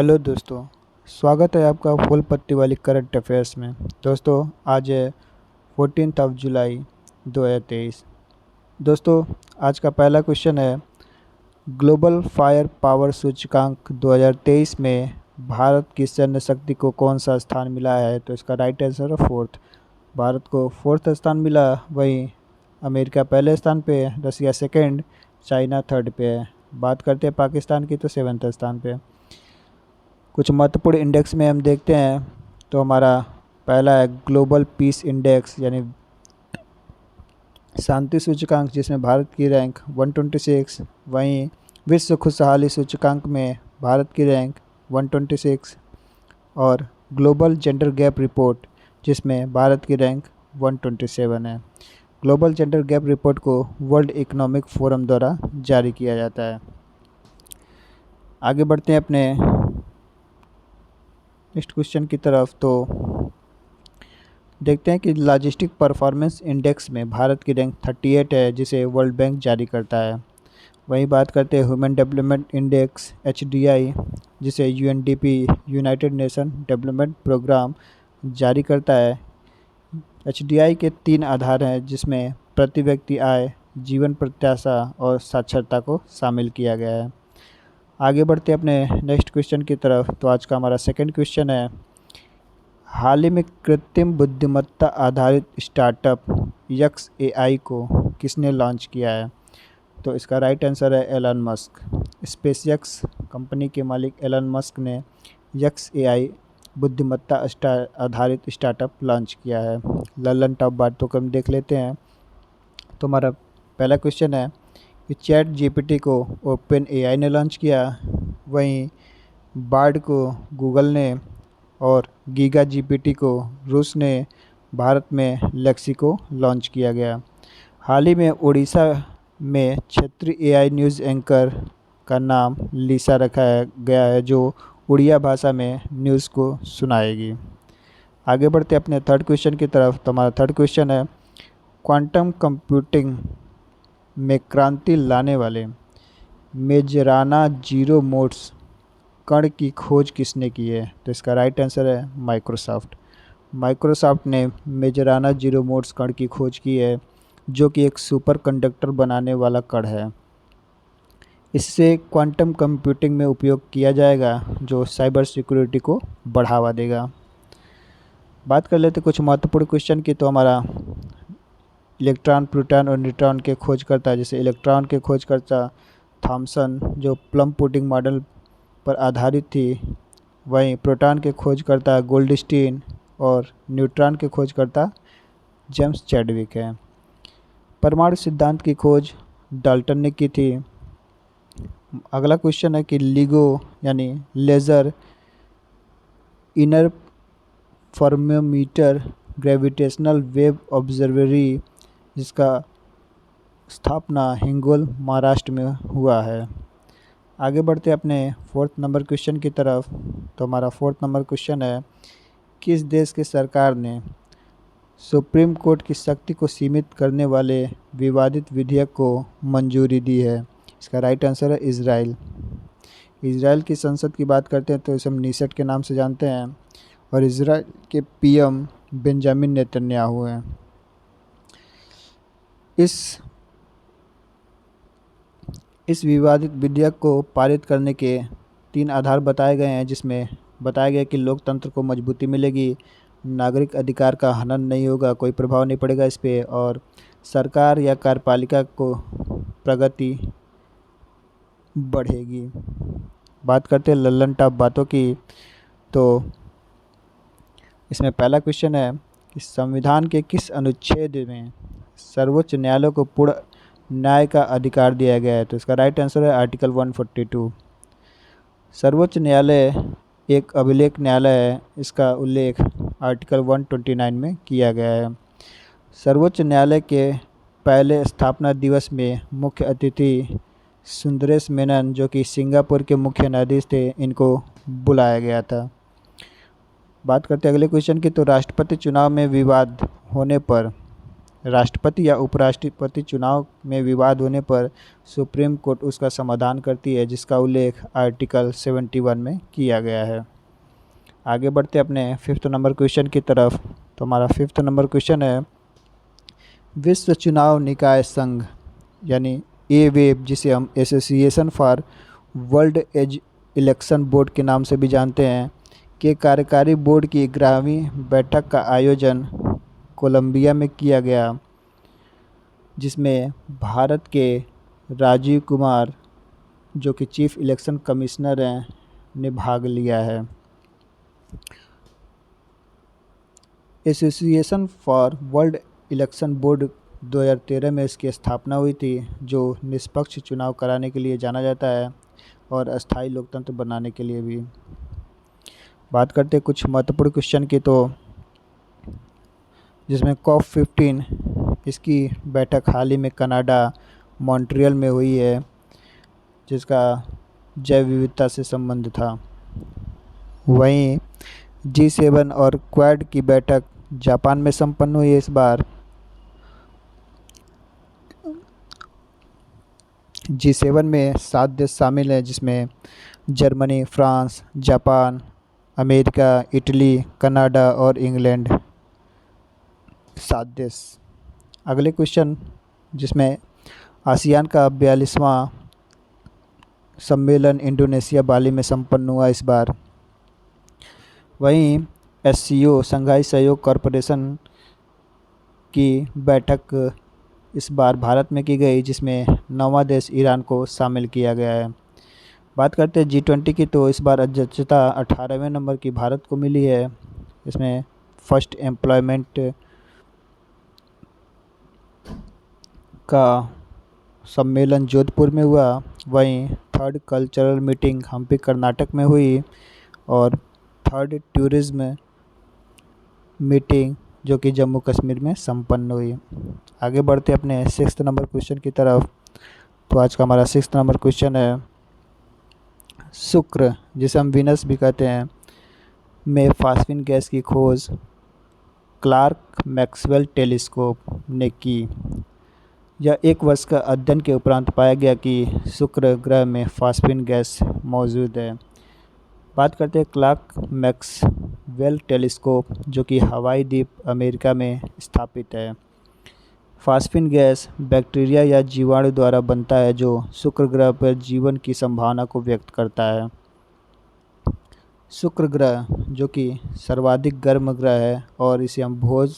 Hello दोस्तों। स्वागत है आपका फुल पत्ती वाली करंट अफेयर्स में। दोस्तों आज है 14 जुलाई 2023। दोस्तों आज का पहला क्वेश्चन है, ग्लोबल फायर पावर सूचकांक 2023 में भारत की सैन्य शक्ति को कौन सा स्थान मिला है? तो इसका राइट आंसर है फोर्थ। भारत को फोर्थ स्थान मिला। वहीं अमेरिका पहले स्थान पे, रसिया सेकंड, चाइना थर्ड पे है। बात करते हैं पाकिस्तान की तो सेवन्थ स्थान पे। कुछ महत्वपूर्ण इंडेक्स में हम देखते हैं तो हमारा पहला है ग्लोबल पीस इंडेक्स यानी शांति सूचकांक, जिसमें भारत की रैंक 126। वहीं विश्व खुशहाली सूचकांक में भारत की रैंक 126 और ग्लोबल जेंडर गैप रिपोर्ट जिसमें भारत की रैंक 127 है। ग्लोबल जेंडर गैप रिपोर्ट को वर्ल्ड इकोनॉमिक फोरम द्वारा जारी किया जाता है। आगे बढ़ते हैं अपने नेक्स्ट क्वेश्चन की तरफ। तो देखते हैं कि लॉजिस्टिक परफॉर्मेंस इंडेक्स में भारत की रैंक 38 है, जिसे वर्ल्ड बैंक जारी करता है। वहीं बात करते हैं ह्यूमन डेवलपमेंट इंडेक्स HDI, जिसे UNDP united nation development programme जारी करता है। HDI के 3 आधार हैं, जिसमें प्रति व्यक्ति आय, जीवन प्रत्याशा और साक्षरता को शामिल किया गया है। आगे बढ़ते हैं अपने नेक्स्ट क्वेश्चन की तरफ। तो आज का हमारा सेकंड क्वेश्चन है, हाल ही में कृत्रिम बुद्धिमत्ता आधारित स्टार्टअप XAI को किसने लॉन्च किया है? तो इसका राइट आंसर है एलन मस्क। स्पेसएक्स कंपनी के मालिक एलन मस्क ने XAI बुद्धिमत्ता आधारित स्टार्टअप लॉन्च किया है। लल्लन टॉप बातों को हम देख लेते हैं। तो हमारा पहला क्वेश्चन है कि ChatGPT को OpenAI ने लॉन्च किया। वहीं बार्ड को गूगल ने और गीगा GPT को रूस ने। भारत में लेक्सी को लॉन्च किया गया। हाल ही में उड़ीसा में क्षेत्रीय AI न्यूज़ एंकर का नाम लिसा रखा गया है, जो उड़िया भाषा में न्यूज़ को सुनाएगी। आगे बढ़ते अपने थर्ड क्वेश्चन की तरफ। तो हमारा थर्ड क्वेश्चन है, क्वांटम कंप्यूटिंग में क्रांति लाने वाले मेजराना जीरो मोड्स कण की खोज किसने की है? तो इसका राइट आंसर है माइक्रोसॉफ्ट। माइक्रोसॉफ्ट ने मेजराना जीरो मोड्स कण की खोज की है, जो कि एक सुपर कंडक्टर बनाने वाला कण है। इससे क्वांटम कंप्यूटिंग में उपयोग किया जाएगा, जो साइबर सिक्योरिटी को बढ़ावा देगा। बात कर लेते कुछ महत्वपूर्ण क्वेश्चन की। तो हमारा इलेक्ट्रॉन, प्रोटॉन और न्यूट्रॉन के खोजकर्ता, जैसे इलेक्ट्रॉन के खोजकर्ता थॉमसन, जो प्लम पुडिंग मॉडल पर आधारित थी। वहीं प्रोटॉन के खोजकर्ता गोल्डस्टीन और न्यूट्रॉन के खोजकर्ता जेम्स चैडविक हैं। परमाणु सिद्धांत की खोज डाल्टन ने की थी। अगला क्वेश्चन है कि LIGO यानी laser interferometer gravitational wave observatory, जिसका स्थापना हिंगोल, महाराष्ट्र में हुआ है। आगे बढ़ते अपने फोर्थ नंबर क्वेश्चन की तरफ। तो हमारा फोर्थ नंबर क्वेश्चन है, किस देश की सरकार ने सुप्रीम कोर्ट की शक्ति को सीमित करने वाले विवादित विधेयक को मंजूरी दी है? इसका राइट आंसर है इजराइल। इजराइल की संसद की बात करते हैं तो इसे हम नीसेट के नाम से जानते हैं और इजराइल के PM बेंजामिन नेतन्याहू हैं। इस विवादित विधेयक को पारित करने के 3 आधार बताए गए हैं, जिसमें बताया गया कि लोकतंत्र को मजबूती मिलेगी, नागरिक अधिकार का हनन नहीं होगा, कोई प्रभाव नहीं पड़ेगा इस पे, और सरकार या कार्यपालिका को प्रगति बढ़ेगी। बात करते हैं लल्लन टॉप बातों की। तो इसमें पहला क्वेश्चन है कि संविधान के किस अनुच्छेद में सर्वोच्च न्यायालय को पूर्ण न्याय का अधिकार दिया गया है? तो इसका राइट आंसर है आर्टिकल 142। सर्वोच्च न्यायालय एक अभिलेख न्यायालय है। इसका उल्लेख आर्टिकल 129 में किया गया है। सर्वोच्च न्यायालय के पहले स्थापना दिवस में मुख्य अतिथि सुंदरेश मेनन, जो कि सिंगापुर के मुख्य न्यायाधीश थे, इनको बुलाया गया था। बात करते हैं अगले क्वेश्चन की। तो राष्ट्रपति चुनाव में विवाद होने पर राष्ट्रपति या उपराष्ट्रपति चुनाव में विवाद होने पर सुप्रीम कोर्ट उसका समाधान करती है, जिसका उल्लेख आर्टिकल 71 में किया गया है। आगे बढ़ते अपने फिफ्थ नंबर क्वेश्चन की तरफ। तो हमारा फिफ्थ नंबर क्वेश्चन है, विश्व चुनाव निकाय संघ यानी एवेब, जिसे हम association for world age election board के नाम से भी जानते हैं, के कार्यकारी बोर्ड की 11वीं बैठक का आयोजन कोलंबिया में किया गया, जिसमें भारत के राजीव कुमार जो कि चीफ इलेक्शन कमिश्नर हैं ने भाग लिया है। Association for world election board 2013 में इसकी स्थापना हुई थी, जो निष्पक्ष चुनाव कराने के लिए जाना जाता है और अस्थायी लोकतंत्र बनाने के लिए भी। बात करते हैं कुछ महत्वपूर्ण क्वेश्चन की, तो जिसमें COP15 इसकी बैठक हाल ही में कनाडा मॉन्ट्रियल में हुई है, जिसका जैव विविधता से संबंध था। वहीं G7 और क्वाड की बैठक जापान में संपन्न हुई है इस बार। G7 में 7 देश शामिल हैं, जिसमें Germany, France, Japan, America, Italy, Canada और इंग्लैंड 7 देश। अगले क्वेश्चन, जिसमें आसियान का 42वां सम्मेलन इंडोनेशिया बाली में संपन्न हुआ इस बार। वहीं SCO शंघाई सहयोग कॉरपोरेशन की बैठक इस बार भारत में की गई, जिसमें 9वां देश ईरान को शामिल किया गया है। बात करते हैं G20 की, तो इस बार अध्यक्षता 18वें नंबर की भारत को मिली है। इसमें फर्स्ट एम्प्लॉयमेंट का सम्मेलन जोधपुर में हुआ। वहीं third cultural meeting Hampi Karnataka में हुई और थर्ड टूरिज्म मीटिंग जो कि जम्मू कश्मीर में संपन्न हुई। आगे बढ़ते अपने सिक्स्थ नंबर क्वेश्चन की तरफ। तो आज का हमारा सिक्स्थ नंबर क्वेश्चन है, शुक्र जिसे हम वीनस भी कहते हैं में फास्फिन गैस की खोज क्लार्क मैक्सवेल टेलीस्कोप ने की। यह 1 वर्ष का अध्ययन के उपरांत पाया गया कि शुक्र ग्रह में फास्फिन गैस मौजूद है। बात करते हैं क्लार्क मैक्सवेल टेलीस्कोप, जो कि हवाई द्वीप अमेरिका में स्थापित है। फास्फिन गैस बैक्टीरिया या जीवाणु द्वारा बनता है, जो शुक्र ग्रह पर जीवन की संभावना को व्यक्त करता है। शुक्र ग्रह जो कि सर्वाधिक गर्म ग्रह है और इसे हम भोज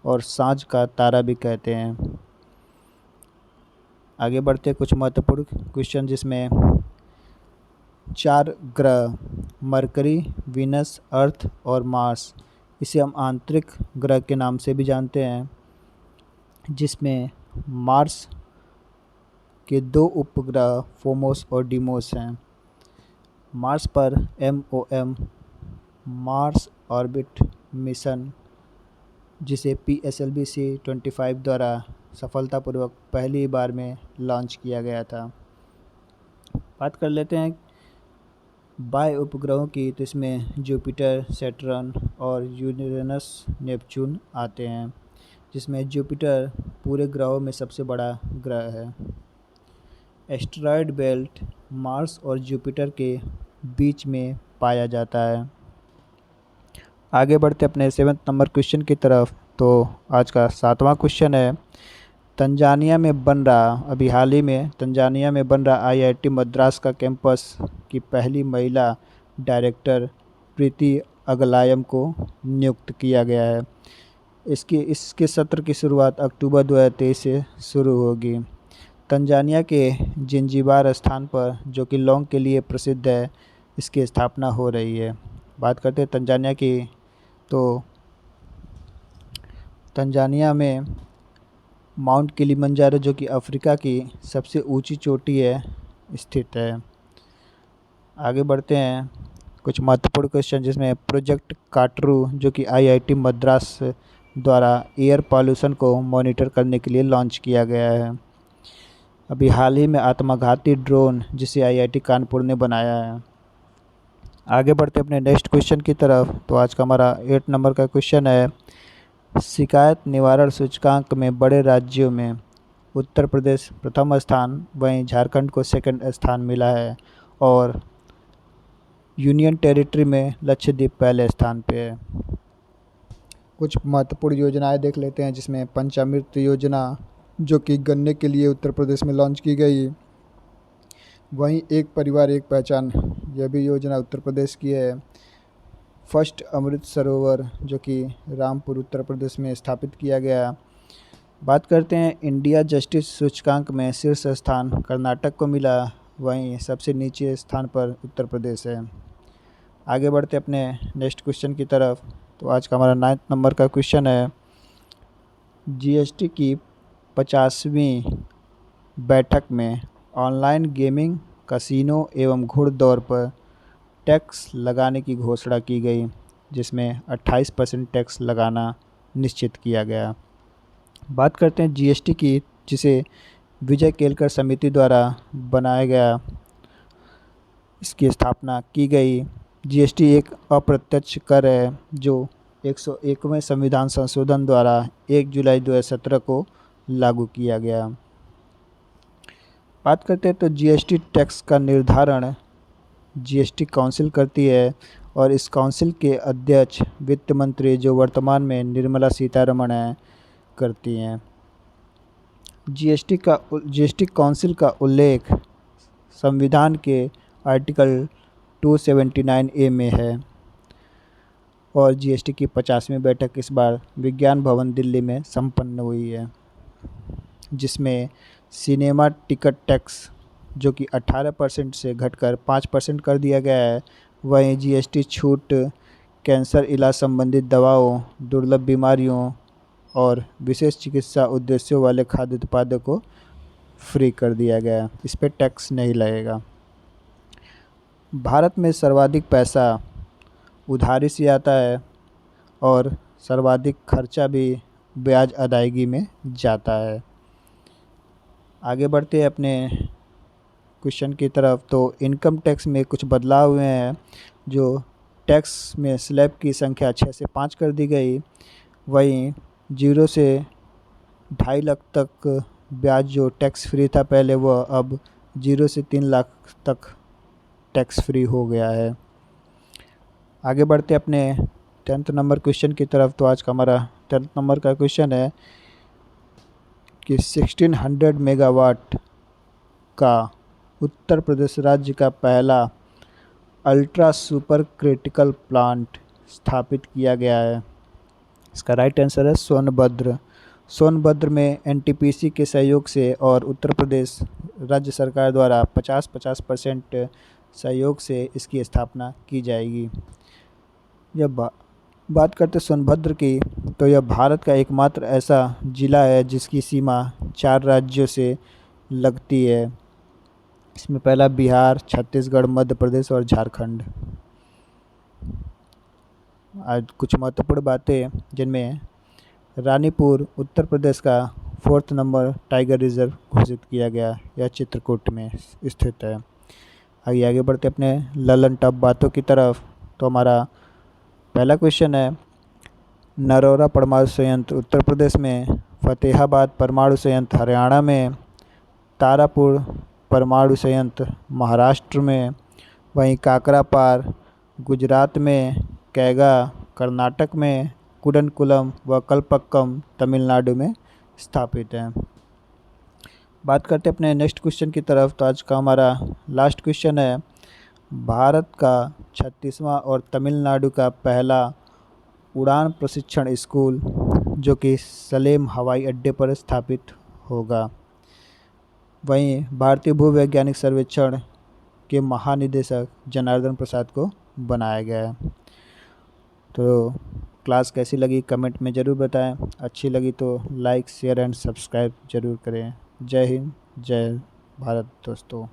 और सांझ का तारा भी कहते हैं। आगे बढ़ते कुछ महत्वपूर्ण क्वेश्चन, जिसमें 4 ग्रह मरकरी, वीनस, अर्थ और मार्स, इसे हम आंतरिक ग्रह के नाम से भी जानते हैं, जिसमें मार्स के 2 उपग्रह फोमोस और डीमोस हैं। मार्स पर MOM मार्स ऑर्बिट मिशन, जिसे PSLV-C-25 द्वारा सफलतापूर्वक पहली बार में लॉन्च किया गया था। बात कर लेते हैं बाह्य उपग्रहों की, तो इसमें जुपिटर, सैटर्न और यूरेनस, नेपच्यून आते हैं, जिसमें जुपिटर पूरे ग्रहों में सबसे बड़ा ग्रह है। एस्टेरॉयड बेल्ट मार्स और जुपिटर के बीच में पाया जाता है। आगे बढ़ते अपने 7वें नंबर क्वेश्चन की तरफ। तो आज का 7वां क्वेश्चन है, तंजानिया में बन रहा अभी हाल ही में तंजानिया में बन रहा IIT मद्रास का कैंपस की पहली महिला डायरेक्टर प्रीति अगलायम को नियुक्त किया गया है। इसके सत्र की शुरुआत अक्टूबर 2023 से शुरू होगी। तंजानिया के जिंजीबार स्थान पर, जो कि लौंग के लिए प्रसिद्ध है, इसकी स्थापना हो रही है। बात करते हैं तंजानिया की, तो तंजानिया में माउंट किलिमंजारो, जो कि अफ्रीका की सबसे ऊंची चोटी है, स्थित है। आगे बढ़ते हैं कुछ महत्वपूर्ण क्वेश्चन, जिसमें प्रोजेक्ट काटरू, जो कि IIT मद्रास द्वारा एयर पॉल्यूशन को मॉनिटर करने के लिए लॉन्च किया गया है। अभी हाल ही में आत्मघाती ड्रोन, जिसे IIT कानपुर ने बनाया है। आगे बढ़ते अपने नेक्स्ट क्वेश्चन की तरफ। तो आज का हमारा 8 नंबर का क्वेश्चन है, शिकायत निवारण सूचकांक में बड़े राज्यों में उत्तर प्रदेश प्रथम स्थान, वहीं झारखंड को सेकंड स्थान मिला है और यूनियन टेरिटरी में लक्षद्वीप पहले स्थान पे है। कुछ महत्वपूर्ण योजनाएं देख लेते हैं, जिसमें पंचामृत योजना जो कि गन्ने के लिए उत्तर प्रदेश में लॉन्च की गई। वहीं एक परिवार एक पहचान, यह भी योजना उत्तर प्रदेश की है। फर्स्ट अमृत सरोवर जो कि रामपुर उत्तर प्रदेश में स्थापित किया गया। बात करते हैं इंडिया जस्टिस सूचकांक में शीर्ष स्थान कर्नाटक को मिला, वहीं सबसे नीचे स्थान पर उत्तर प्रदेश है। आगे बढ़ते अपने नेक्स्ट क्वेश्चन की तरफ। तो आज का हमारा 9th नंबर का क्वेश्चन है, जीएसटी की 50वीं बैठक में ऑनलाइन गेमिंग, कसिनो एवं घुड़दौड़ पर टैक्स लगाने की घोषणा की गई, जिसमें 28% टैक्स लगाना निश्चित किया गया। बात करते हैं जीएसटी की, जिसे विजय केलकर समिति द्वारा बनाया गया, इसकी स्थापना की गई। जीएसटी एक अप्रत्यक्ष कर है जो 101वें संविधान संशोधन द्वारा 1 जुलाई 2017 को लागू किया गया। बात करते हैं तो जीएसटी टैक्स का निर्धारण जीएसटी काउंसिल करती है और इस काउंसिल के अध्यक्ष वित्त मंत्री, जो वर्तमान में निर्मला सीतारमण हैं, करती हैं। जीएसटी काउंसिल का उल्लेख संविधान के आर्टिकल 279A में है और जीएसटी की 50वीं बैठक इस बार विज्ञान भवन दिल्ली में संपन्न हुई है, जिसमें सिनेमा टिकट टैक्स जो कि 18% से घटकर 5% कर दिया गया है। वहीं जीएसटी छूट कैंसर इलाज संबंधित दवाओं, दुर्लभ बीमारियों और विशेष चिकित्सा उद्देश्यों वाले खाद्य उत्पादों को फ्री कर दिया गया है, इस पर टैक्स नहीं लगेगा। भारत में सर्वाधिक पैसा उधारी से आता है और सर्वाधिक खर्चा भी ब्याज अदायगी में जाता है। आगे बढ़ते हैं अपने क्वेश्चन की तरफ। तो इनकम टैक्स में कुछ बदलाव हुए हैं, जो टैक्स में स्लैब की संख्या 6 से 5 कर दी गई। वहीं 0 से 2.5 लाख तक ब्याज जो टैक्स फ्री था पहले, वह अब 0 से 3 लाख तक टैक्स फ्री हो गया है। आगे बढ़ते अपने 10th नंबर क्वेश्चन की तरफ। तो आज का हमारा 10th नंबर का क्वेश्चन है कि 1600 मेगावाट का उत्तर प्रदेश राज्य का पहला अल्ट्रा सुपर क्रिटिकल प्लांट स्थापित किया गया है। इसका राइट आंसर है सोनभद्र। सोनभद्र में एनटीपीसी के सहयोग से और उत्तर प्रदेश राज्य सरकार द्वारा 50-50% सहयोग से इसकी स्थापना की जाएगी। जब बात करते सोनभद्र की, तो यह भारत का एकमात्र ऐसा जिला है जिसकी सीमा 4 राज्यों से लगती है। इसमें पहला बिहार, छत्तीसगढ़, मध्य प्रदेश और झारखंड। आज कुछ महत्वपूर्ण बातें, जिनमें रानीपुर उत्तर प्रदेश का 4th नंबर टाइगर रिजर्व घोषित किया गया, यह चित्रकूट में स्थित है। आगे बढ़ते अपने ललन टॉप बातों की तरफ। तो हमारा पहला क्वेश्चन है, नरौरा परमाणु संयंत्र उत्तर प्रदेश में, फतेहाबाद परमाणु संयंत्र हरियाणा में, तारापुर परमाणु संयंत्र महाराष्ट्र में, वहीं काकरापार गुजरात में, कैगा कर्नाटक में, कुडनकुलम व कलपक्कम तमिलनाडु में स्थापित हैं। बात करते हैं अपने नेक्स्ट क्वेश्चन की तरफ। तो आज का हमारा लास्ट क्वेश्चन है, भारत का 36वां और तमिलनाडु का पहला उड़ान प्रशिक्षण स्कूल जो कि सलेम हवाई अड्डे पर स्थापित होगा। वहीं भारतीय भूवैज्ञानिक सर्वेक्षण के महानिदेशक जनार्दन प्रसाद को बनाया गया है। तो क्लास कैसी लगी कमेंट में ज़रूर बताएं। अच्छी लगी तो लाइक, शेयर एंड सब्सक्राइब ज़रूर करें। जय हिंद, जय भारत दोस्तों।